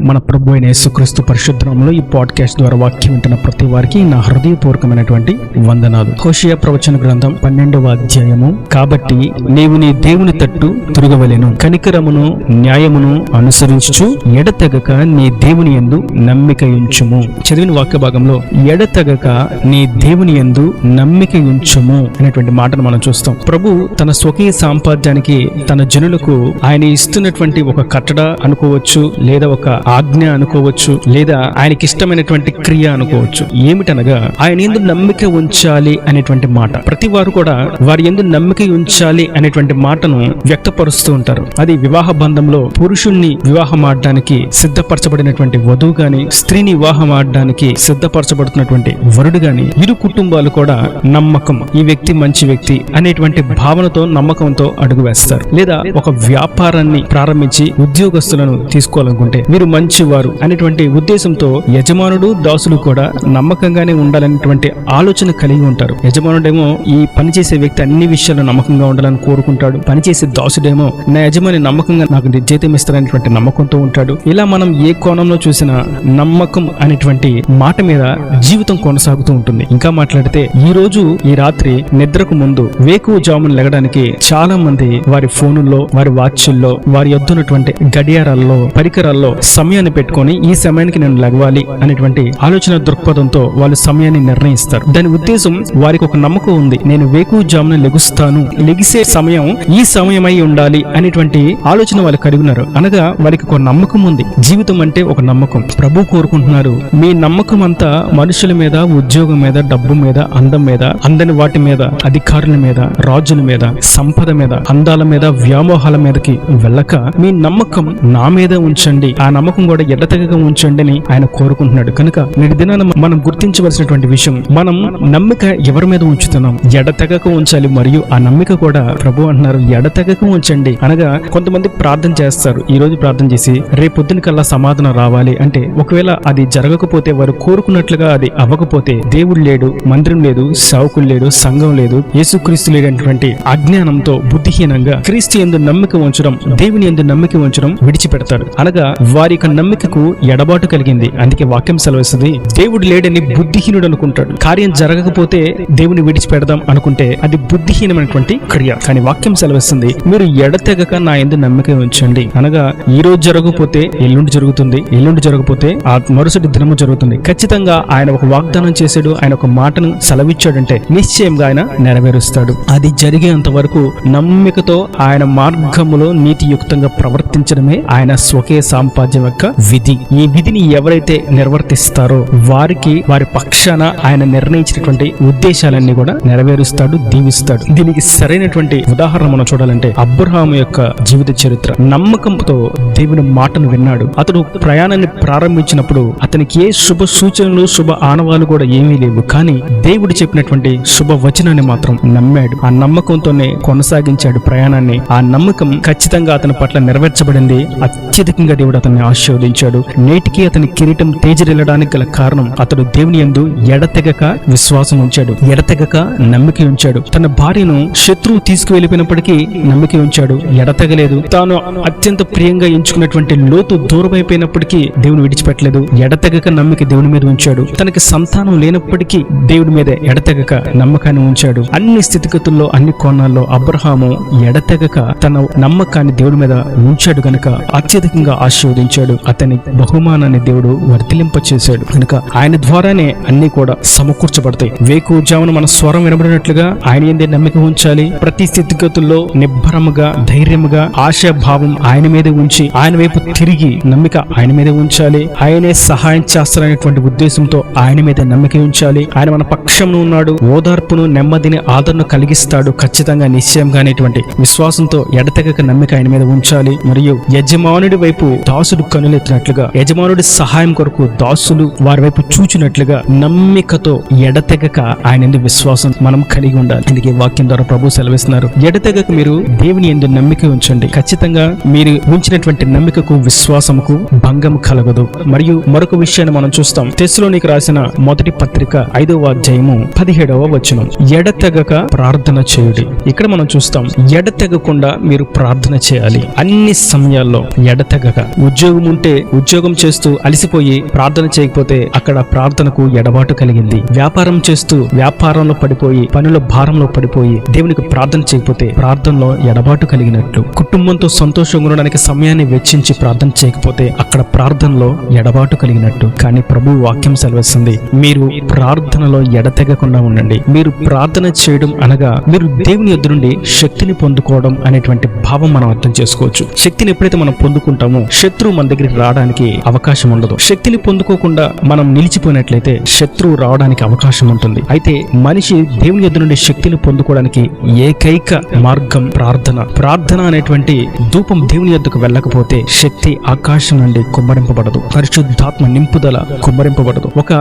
మన ప్రభు అయిన యేసుక్రీస్తు పరిశుద్ధ నామములో ఈ పాడ్కాస్ట్ ద్వారా వాక్యం వింటున్న ప్రతి వారికి నా హృదయపూర్వకమైనటువంటి వందనాలు. హోషేయ ప్రవచన గ్రంథం 12వ అధ్యాయము. కాబట్టి నీవు నీ దేవుని తట్టు తిరగవలెను, కనికరమును న్యాయమును అనుసరించుచు ఎడతెగక నీ దేవుని యందు నమ్మిక ఉంచుము. చదివిన వాక్య భాగంలో ఎడతెగక నీ దేవుని యందు నమ్మిక ఉంచుము అనేటువంటి మాటను మనం చూస్తాం. ప్రభు తన స్వకీయ సాంపాద్యానికి తన జనులకు ఆయన ఇస్తున్నటువంటి ఒక కట్టడ అనుకోవచ్చు, లేదా ఒక ఆజ్ఞ అనుకోవచ్చు, లేదా ఆయనకి ఇష్టమైనటువంటి క్రియ అనుకోవచ్చు. ఏమిటనగా ఆయన యందు నమ్మిక ఉంచాలి అనేటువంటి మాట. ప్రతి వారు కూడా వారి యందు నమ్మిక ఉంచాలి అనేటువంటి మాటను వ్యక్తపరుస్తూ ఉంటారు. అది వివాహ బంధంలో పురుషుణ్ణి వివాహం ఆడడానికి సిద్ధపరచబడినటువంటి వధువు గాని, స్త్రీని వివాహం ఆడడానికి సిద్ధపరచబడుతున్నటువంటి వరుడు గాని, ఇరు కుటుంబాలు కూడా నమ్మకం, ఈ వ్యక్తి మంచి వ్యక్తి అనేటువంటి భావనతో నమ్మకంతో అడుగు వేస్తారు. లేదా ఒక వ్యాపారాన్ని ప్రారంభించి ఉద్యోగస్తులను తీసుకోవాలనుకుంటే మీరు మంచివారు అనేటువంటి ఉద్దేశంతో యజమానుడు దాసులు కూడా నమ్మకంగానే ఉండాలనేటువంటి ఆలోచన కలిగి ఉంటారు. యజమానుడేమో ఈ పనిచేసే వ్యక్తి అన్ని విషయాల్లో నమ్మకంగా ఉండాలని కోరుకుంటాడు. పనిచేసే దాసుడేమో నా యజమాని నమ్మకంగా నాకు జీతం ఇస్తారనేటువంటి నమ్మకంతో ఉంటాడు. ఇలా మనం ఏ కోణంలో చూసినా నమ్మకం అనేటువంటి మాట మీద జీవితం కొనసాగుతూ ఉంటుంది. ఇంకా మాట్లాడితే ఈ రోజు ఈ రాత్రి నిద్రకు ముందు వేకువజామున లెగడానికి చాలా మంది వారి ఫోనుల్లో, వారి వాచ్ల్లో, వారి యొద్దున్నటువంటి గడియారాల్లో, పరికరాల్లో సమయాన్ని పెట్టుకొని ఈ సమయానికి నేను లెగవాలి అనేటువంటి ఆలోచన దృక్పథంతో వాళ్ళు సమయాన్ని నిర్ణయిస్తారు. దాని ఉద్దేశం వారికి ఒక నమ్మకం ఉంది, నేను వేకువజామున లెగుస్తాను, లెగిసే సమయం ఈ సమయమై ఉండాలి అనేటువంటి ఆలోచన వాళ్ళు కలిగి ఉన్నారు. అనగా వారికి ఒక నమ్మకం ఉంది. జీవితం అంటే ఒక నమ్మకం. ప్రభు కోరుకుంటున్నారు, మీ నమ్మకం అంతా మనుషుల మీద, ఉద్యోగం మీద, డబ్బు మీద, అందం మీద, అందని వాటి మీద, అధికారుల మీద, రాజుల మీద, సంపద మీద, అందాల మీద, వ్యామోహాల మీదకి వెళ్ళక మీ నమ్మకం నా మీద ఉంచండి, ఆ నమ్మకం కూడా ఎడతెగక ఉంచండి అని ఆయన కోరుకుంటున్నాడు. కనుక నేటి దినాన మనం గుర్తించవలసినటువంటి విషయం, మనం నమ్మిక ఎవరి మీద ఉంచుతున్నాం? ఎడతెగక ఉంచాలి. మరియు ఆ నమ్మిక కూడా ప్రభు అంటున్నారు ఎడతెగక ఉంచండి. అనగా కొంతమంది ప్రార్థన చేస్తారు, ఈ రోజు ప్రార్థన చేసి రేపొద్దున కల్లా సమాధానం రావాలి అంటే, ఒకవేళ అది జరగకపోతే, వారు కోరుకున్నట్లుగా అది అవ్వకపోతే, దేవుడు లేడు, మందిరం లేదు, సేవకులు లేడు, సంఘం లేదు, యేసుక్రీస్తు లేనటువంటి అజ్ఞానంతో బుద్ధిహీనంగా క్రీస్తు యందు నమ్మిక ఉంచడం, దేవుని యందు నమ్మిక ఉంచడం విడిచిపెడతారు. అనగా వారి యొక్క నమ్మికకు ఎడబాటు కలిగింది. అందుకే వాక్యం సెలవిస్తుంది, దేవుడు లేడని బుద్ధిహీనుడు అనుకుంటాడు. కార్యం జరగకపోతే దేవుని విడిచిపెడదాం అనుకుంటే అది బుద్ధిహీనమైనటువంటి క్రియ. కానీ వాక్యం సెలవిస్తుంది, మీరు ఎడతెగక నా యందు నమ్మిక ఉంచండి. అనగా ఈ రోజు జరగకపోతే ఎల్లుండి జరుగుతుంది, ఎల్లుండి జరగకపోతే ఆ మరుసటి దినము జరుగుతుంది. ఖచ్చితంగా ఆయన ఒక వాగ్దానం చేశాడు, ఆయన ఒక మాటను సెలవిచ్చాడంటే నిశ్చయంగా ఆయన నెరవేరుస్తాడు. అది జరిగేంత వరకు నమ్మికతో ఆయన మార్గములో నీతియుక్తంగా ప్రవర్తించడమే ఆయన స్వకీయ సాంపాద్యం యొక్క విధి. ఈ విధిని ఎవరైతే నిర్వర్తిస్తారో వారికి, వారి పక్షాన ఆయన నిర్ణయించినటువంటి ఉద్దేశాలన్నీ కూడా నెరవేరుస్తాడు, దీవిస్తాడు. దీనికి సరైనటువంటి ఉదాహరణ మనం చూడాలంటే అబ్రహాము యొక్క జీవిత చరిత్ర. నమ్మకంతో దేవుని మాటను విన్నాడు. అతడు ప్రయాణాన్ని ప్రారంభించినప్పుడు అతనికి ఏ శుభ సూచనలు, శుభ ఆనవాలు కూడా ఏమీ లేవు. కానీ దేవుడు చెప్పినటువంటి శుభ వచనాన్ని మాత్రం నమ్మాడు. ఆ నమ్మకంతోనే కొనసాగించాడు ప్రయాణాన్ని. ఆ నమ్మకం ఖచ్చితంగా అతని పట్ల నెరవేర్చబడింది. అత్యధికంగా దేవుడు అతన్ని ఆశీర్వదించాడు. నేటికి అతని కిరీటం తేజరిల్లడానికి గల కారణం అతడు దేవుని యందు ఎడతెగక విశ్వాసం ఉంచాడు, ఎడతెగక నమ్మిక ఉంచాడు. తన భార్యను శత్రువు తీసుకువెళ్ళిపోయినప్పటికీ నమ్మిక ఉంచాడు, ఎడతెగలేదు. తాను అత్యంత ప్రియంగా ఎంచుకున్నటువంటి లోతు దూరమైపోయినప్పటికీ దేవుని విడిచిపెట్టలేదు, ఎడతెగక నమ్మిక దేవుని మీద ఉంచాడు. తనకి సంతానం లేనప్పటికీ దేవుడి మీద ఎడతెగక నమ్మకాన్ని ఉంచాడు. అన్ని స్థితిగతుల్లో, అన్ని కోణాల్లో అబ్రహాము ఎడతెగక తన నమ్మకాన్ని దేవుడి మీద ఉంచాడు గనుక అత్యధికంగా ఆశీర్వదించాడు. అతని బహుమానాన్ని దేవుడు వర్తిలింప చేశాడు. కనుక ఆయన ద్వారానే అన్ని కూడా సమకూర్చబడతాయి. వేకువజామున మన స్వరం వినబడినట్లుగా ఆయన యందే నమ్మిక ఉంచాలి. ప్రతి స్థితిగతుల్లో నిబ్బరముగా, ధైర్యముగా, ఆశాభావం ఆయన మీదే ఉంచి, ఆయన వైపు తిరిగి నమ్మిక ఆయన మీదే ఉంచాలి. ఆయనే సహాయం చేస్తారనేటువంటి ఉద్దేశంతో ఆయన మీద నమ్మిక ఉంచాలి. ఆయన మన పక్షంలో ఉన్నాడు, ఓదార్పును, నెమ్మదిని, ఆదరణ కలిగిస్తాడు ఖచ్చితంగా, నిశ్చయంగా అనేటువంటి విశ్వాసంతో ఎడతెగక నమ్మిక ఆయన మీద ఉంచాలి. మరియు యజమానుడి వైపు దాసుడు కనులెత్తినట్లుగా, యజమానుడి సహాయం కొరకు దాసులు వారి వైపు చూచినట్లుగా నమ్మికతో ఎడతెగక ఆయన యందు విశ్వాసం మనం కలిగి ఉండాలి. అందుకే వాక్యం ద్వారా ప్రభు సెలవిస్తున్నారు, ఎడతెగక మీరు దేవుని యందు నమ్మిక ఉంచండి. ఖచ్చితంగా మీరు ఉంచినటువంటి నమ్మికకు, విశ్వాసముకు భంగం కలగదు. మరియు మరొక విషయాన్ని మనం చూస్తాం. తెస్సలోనికి రాసిన మొదటి పత్రిక 5వ అధ్యాయము 17వ వచనం, ఎడతెగక ప్రార్థన చేయుడి. ఇక్కడ మనం చూస్తాం, ఎడతెగకుండా మీరు ప్రార్థన చేయాలి. అన్ని సమయాల్లో ఎడతెగక, ఉద్యోగము ఉంటే ఉద్యోగం చేస్తూ అలసిపోయి ప్రార్థన చేయకపోతే అక్కడ ప్రార్థనకు ఎడబాటు కలిగింది. వ్యాపారం చేస్తూ వ్యాపారంలో పడిపోయి పనుల భారంలో పడిపోయి దేవునికి ప్రార్థన చేయకపోతే ప్రార్థనలో ఎడబాటు కలిగినట్లు. కుటుంబంతో సంతోషంగా ఉండడానికి సమయాన్ని వెచ్చించి ప్రార్థన చేయకపోతే అక్కడ ప్రార్థనలో ఎడబాటు కలిగినట్టు. కానీ ప్రభు వాక్యం సెలవిస్తుంది, మీరు ప్రార్థనలో ఎడతెగకుండా ఉండండి. మీరు ప్రార్థన చేయడం అనగా మీరు దేవుని యొద్ద నుండి శక్తిని పొందుకోవడం అనేటువంటి భావం మనం అర్థం చేసుకోవచ్చు. శక్తిని ఎప్పుడైతే మనం పొందుకుంటామో శత్రువు మన దగ్గరికి రావడానికి అవకాశం ఉండదు. శక్తిని పొందుకోకుండా మనం నిలిచిపోయినట్లయితే శత్రువు రావడానికి అవకాశం ఉంటుంది. అయితే మనిషి దేవుని యొద్ద నుండి శక్తిని పొందుకోవడానికి ఏకైక మార్గం ప్రార్థన. ప్రార్థన అనేటువంటి ధూపం దేవుని యొద్దకు వెళ్ళకపోతే శక్తి ఆకాశం నుండి కుమ్మరింపబడదు, పరిశుద్ధాత్మ నింపుదల కుమ్మరింపబడదు. ఒక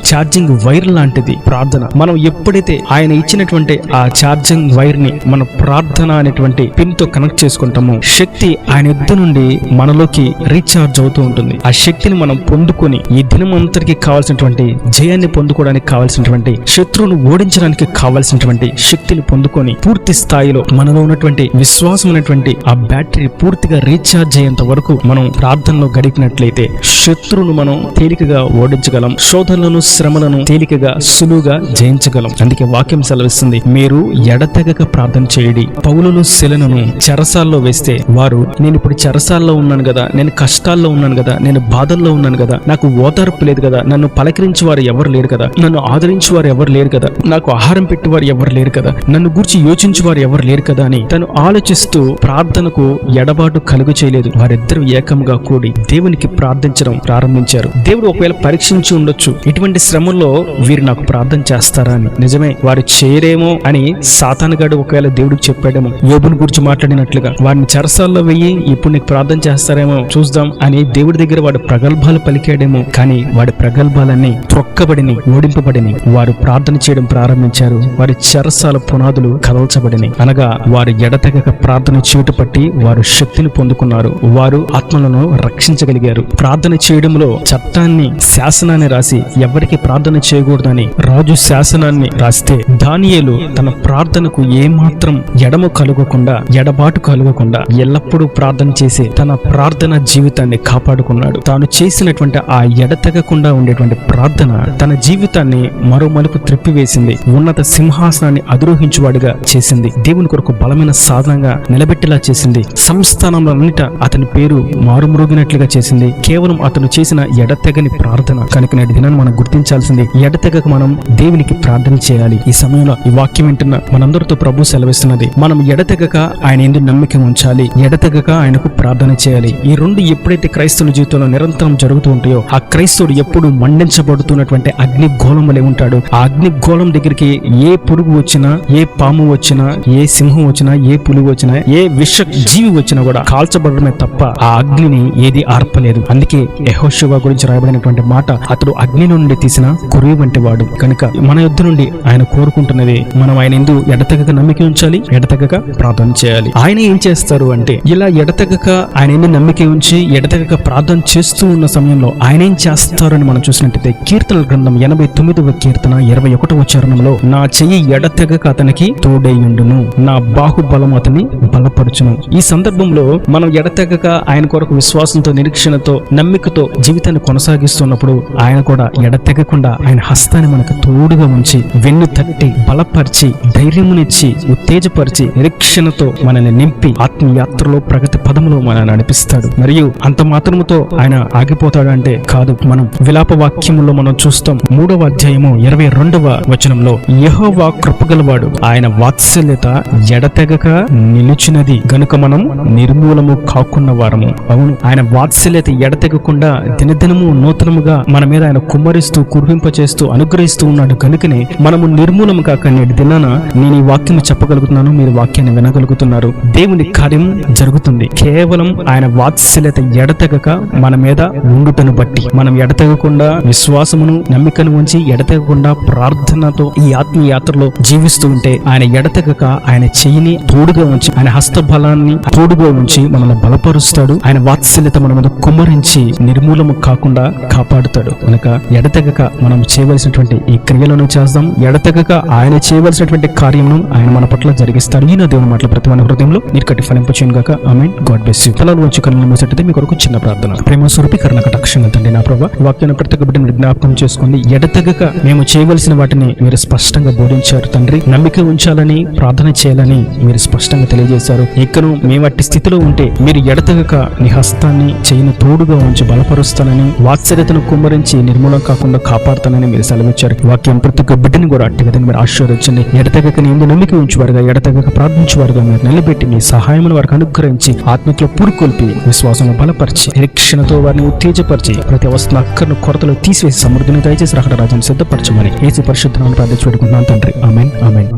ఛార్జింగ్ వైర్ లాంటిది ప్రార్థన. మనం ఎప్పుడైతే ఆయన ఇచ్చినటువంటి ఆ ఛార్జింగ్ వైర్ ని మన ప్రార్థన అనేటువంటి పిన్ తో కనెక్ట్ చేసుకుంటామో శక్తి ఆయన యొద్ద నుండి మనలోకి రీఛార్జ్ అవుతూ ఉంటుంది. ఆ శక్తిని మనం పొందుకొని ఈ దినం అంతటికి కావాల్సినటువంటి జయాన్ని పొందుకోవడానికి కావాల్సినటువంటి శత్రువును ఓడించడానికి కావాల్సినటువంటి శక్తిని పొందుకొని పూర్తి స్థాయిలో మనలో ఉన్నటువంటి విశ్వాసం అనేటువంటి ఆ బ్యాటరీ పూర్తిగా రీఛార్జ్ అయ్యేంత వరకు మనం ప్రార్థనలో గడిపినట్లయితే శత్రువును మనం తేలికగా ఓడించగలం. శోధనలను శ్రమలను తేలికగా సులువుగా జయించగలం. అందుకే వాక్యం సెలవిస్తుంది, మీరు ఎడతెగక ప్రార్థన చేయడి. పౌలును శిలను చెరసాల్లో వేస్తే వారు, నేను ఇప్పుడు చెరసాల్లో ఉన్నాను కదా, నేను కష్టాల్లో ఉన్నాను కదా, నేను బాధల్లో ఉన్నాను కదా, నాకు ఓదార్పు లేదు కదా, నన్ను పలకరించి వారు ఎవరు లేరు కదా, నన్ను ఆదరించి వారు ఎవరు లేరు కదా, నాకు ఆహారం పెట్టి వారు ఎవరు లేరు కదా, నన్ను గురించి యోచించి వారు ఎవరు లేరు కదా అని తను ఆలోచిస్తూ ప్రార్థనకు ఎడబాటు కలుగు చేయలేదు. వారిద్దరూ ఏకంగా కూడి దేవునికి ప్రార్థించడం ప్రారంభించారు. దేవుడు ఒకవేళ పరీక్షించి ఉండొచ్చు, ఇటువంటి శ్రమల్లో వీరు నాకు ప్రార్థన చేస్తారా అని. నిజమే, వారు చేయరేమో అని సాతానుగాడు ఒకవేళ దేవుడికి చెప్పాడేమో. యోబుని గురించి మాట్లాడినట్లుగా వారిని చెరసాల్లో వెయ్యి, ఇప్పుడు నీకు ప్రార్థన చేస్తారేమో చూద్దాం అని దేవుడి దగ్గర వాడు ప్రగల్భాలు పలికాడేమో. కానీ వాడి ప్రగల్భాలన్నీ త్రొక్కబడిని, ఓడింపబడిని. వారు ప్రార్థన చేయడం ప్రారంభించారు. వారి చెరసాల పునాదులు కదల్చబడిని. అనగా వారు ఎడతెగక ప్రార్థన చేటు పట్టి వారు శక్తిని పొందుకున్నారు. వారు ఆత్మలను రక్షించగలిగారు. ప్రార్థన చేయడంలో చట్టాన్ని, శాసనాన్ని రాసి ఎవరికి ప్రార్థన చేయకూడదని రాజు శాసనాన్ని రాస్తే దానియేలు తన ప్రార్థనకు ఏమాత్రం ఎడబాటు కలుగకుండా ఎల్లప్పుడూ ప్రార్థన చేసి తన ప్రార్థన జీవితాన్ని కాపాడుకున్నాడు. తాను చేసినటువంటి ఆ ఎడతెగకుండా ఉండేటువంటి ప్రార్థన తన జీవితాన్ని మరో మలుపు త్రిప్పివేసింది. ఉన్నత సింహాసనాన్ని అధిరోహించువాడిగా చేసింది. దేవుని కొరకు బలమైన సాధనంగా నిలబెట్టేలా చేసింది. సంస్థానంలోన్నిట అతని పేరు మారుమ్రోగినట్లుగా చేసింది. కేవలం అతను చేసిన ఎడతెగని ప్రార్థన. కనుక నేటి దినాన్ని మనం గుర్తించాల్సింది, ఎడతెగక మనం దేవునికి ప్రార్థన చేయాలి. ఈ సమయంలో ఈ వాక్యం వింటున్న మనందరితో ప్రభు సెలవిస్తున్నది, మనం ఎడతెగక ఆయన యందు నమ్మిక ఉంచాలి, ఎడతెగక ఆయనకు ప్రార్థన చేయాలి. ఈ రెండు ఎప్పుడైతే క్రైస్తవుల జీవితంలో నిరంతరం జరుగుతూ ఉంటాయో ఆ క్రైస్తవుడు ఎప్పుడు మండించబడుతున్నటువంటి అగ్ని గోళం వలె ఉంటాడు. ఆ అగ్ని గోళం దగ్గరికి ఏ పురుగు వచ్చినా, ఏ పాము వచ్చినా, ఏ సింహం వచ్చినా, ఏ పులి వచ్చినా, ఏ విష జీవి వచ్చినా కూడా కాల్చబడమే తప్ప ఆ అగ్నిని ఏది ఆర్పలేదు. అందుకే యెహోషువ గురించి రాయబడినటువంటి మాట, అతడు అగ్ని నుండి తీసిన కురువి వంటి వాడు. కనుక మన యుద్ధ నుండి ఆయన కోరుకుంటున్నది, మనం ఆయన ఎందు ఎడతెగక నమ్మిక ఉంచాలి, ఎడతెగక ప్రార్థన చేయాలి. ఆయన ఏం చేస్తారు అంటే, ఇలా ఎడతెగక ఆయన ఎందు నమ్మిక ఉంచి ఎడతెగక ప్రార్థన చేస్తూ ఉన్న సమయంలో ఆయన ఏం చేస్తారని మనం చూసినట్టయితే కీర్తనల గ్రంథం 89వ కీర్తన 21వ చరణంలో, నా చెయ్యి ఎడతెగక అతనికి తోడైయుండును, నా బాహుబలం అతని బలపరచును. ఈ సందర్భంలో మనం ఎడతెగక ఆయన కొరకు విశ్వాసంతో, నిరీక్షణతో, నమ్మికతో జీవితాన్ని కొనసాగిస్తున్నప్పుడు ఆయన కూడా ఎడతెగకుండా ఆయన హస్తాన్ని మనకు తోడుగా ఉంచి వెన్ను తట్టి బలపరిచి ధైర్యమునిచ్చి ఉత్తేజపరిచి నిరీక్షణతో మనల్ని నింపి ఆత్మయాత్రలో ప్రగతి పదములో మనల్ని నడిపిస్తాడు. మరియు అంత మాత్రముతో ఆయన ఆగిపోతాడంటే కాదు. మనం విలాప వాక్యములో మనం చూస్తాం 3వ అధ్యాయము 22వ వచనంలో, యెహోవా కృపగలవాడు, ఆయన వాత్సల్యత ఎడతెగక నిలిచినది గనుక మనం నిర్మూలము కాకున్న వారము. అవును, ఆయన వాత్సల్యత ఎడతెగకుండా దినదినము నూతనముగా మన మీద ఆయన కుమ్మరిస్తూ, కురిపింపచేస్తూ, అనుగ్రహిస్తూ ఉన్నాడు. కనుకనే మనము నిర్మూలము కాక నేటి దినాన నేను ఈ వాక్యం చెప్పగలుగుతున్నాను, మీరు వాక్యాన్ని వినగలుగుతున్నారు. దేవుని కార్యం జరుగుతుంది కేవలం ఆయన వాత్సల్యత ఎడతెగక మన మీద ఉండుటను బట్టి. మనం ఎడతెగకుండా విశ్వాసమును, నమ్మికను ఉంచి ఎడతెగకుండా ప్రార్థనతో ఈ ఆత్మీయ యాత్రలో జీవిస్తూ ఉంటే ఆయన ఎడతెగక ఆయన చెయ్యిని తోడుగా ఉంచి, ఆయన హస్తబలాన్ని తోడుగా ఉంచి మనల్ని బలపరుస్తాడు. ఆయన వాత్సల్యత మన మీద కుమ్మరించి నిర్మూలము కాకుండా కాపాడుతాడు. కనుక ఎడతెగక మనం చేయవలసినటువంటి ఈ క్రియలను చేద్దాం. ఎడతెగక ఆయన చేయవలసినటువంటి కార్యమును ఆయన మన పట్ల జరిగిస్తాడు. ఈ నా దేవుని మాటలు ప్రతి మన హృదయంలో నీరు కట్టి ఫలింపచేయును గాక. ఆమేన్. God bless you. తలలు వంచి కళ్ళు మూసేటైతే మీ కొరకు చిన్న ప్రార్థన. ప్రేమ స్వరూపి కరుణ కటాక్షంగా తండ్రి నా ప్రభావ వాక్యాన్ని ప్రతి ఒక్క బిడ్డను జ్ఞాపకం చేసుకోండి. ఎడతెగక మేము చేయవలసిన వాటిని మీరు స్పష్టంగా బోధించారు తండ్రి. నమ్మిక ఉంచాలని, ప్రార్థన చేయాలని మీరు స్పష్టంగా తెలియజేశారు. ఇకను మేము అట్టి స్థితిలో ఉంటే మీరు ఎడతెగక నీ హస్తాన్ని చేయని తోడుగా ఉంచి బలపరుస్తానని, వాత్సల్యతను కుమ్మరించి నిర్మూలం కాకుండా కాపాడుతానని మీరు సెలవిచ్చారు. వాక్యం ప్రతి ఒక్క బిడ్డని కూడా అట్టి విధంగా మీరు ఆశీర్వదించండి. ఎడతెగక నీ ముందు నమ్మిక ఉంచేవారుగా, ఎడతెగక ప్రార్థించేవారుగా మీరు నిలబెట్టి మీ సహాయమును వారికి అనుగ్రహించి ఆత్మలో పూరుకొల్పి విశ్వాసంలో బలపరిచి నిరీక్షణతో వారిని ఉత్తేజపరిచి ప్రతి అవస్థను అక్కర్ను కొరతలు తీసివేసి సమృద్ధిని దయచేసి రకట రాజ్యాన్ని సిద్ధపరచమని యేసు పరిశుద్ధ నామమున ప్రార్థించి పెట్టుకుంటున్నాను తండ్రి. ఆమేన్ ఆమేన్.